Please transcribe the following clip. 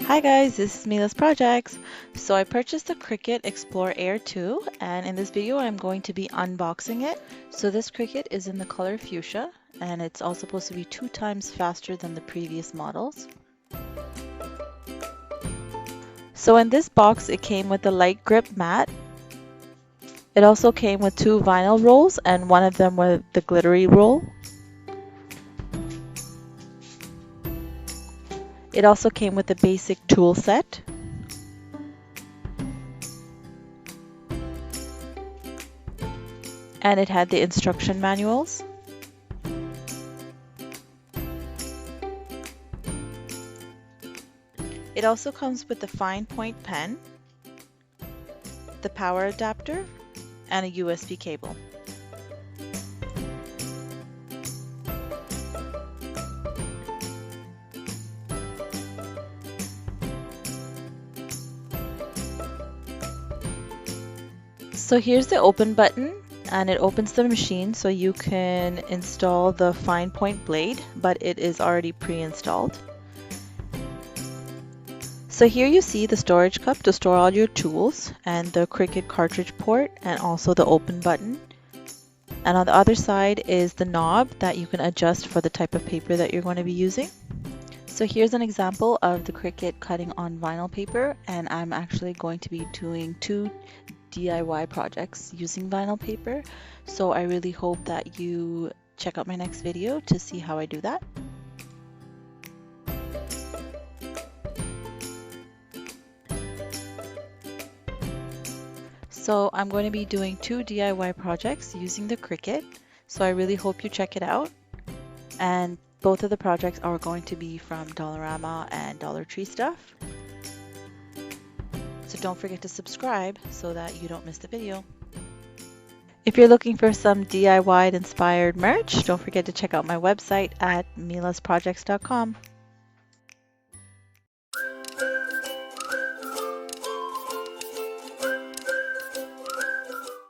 Hi guys, this is Mila's Projects. So I purchased the Cricut Explore Air 2 and in this video I'm going to be unboxing it. So this Cricut is in the color fuchsia and it's all supposed to be 2 times faster than the previous models. So in this box it came with a light grip mat. It also came with 2 vinyl rolls and one of them was the glittery roll. It also came with a basic tool set. And it had the instruction manuals. It also comes with the fine point pen, the power adapter, and a USB cable. So here's the open button and it opens the machine so you can install the fine point blade, but it is already pre-installed. So here you see the storage cup to store all your tools and the Cricut cartridge port and also the open button. And on the other side is the knob that you can adjust for the type of paper that you're going to be using. So here's an example of the Cricut cutting on vinyl paper, and I'm actually going to be doing 2 DIY projects using vinyl paper. So I really hope that you check out my next video to see how I do that. So I'm going to be doing 2 DIY projects using the Cricut. So I really hope you check it out. And both of the projects are going to be from Dollarama and Dollar Tree stuff. So don't forget to subscribe so that you don't miss the video. If you're looking for some DIY inspired merch, don't forget to check out my website at milasprojects.com.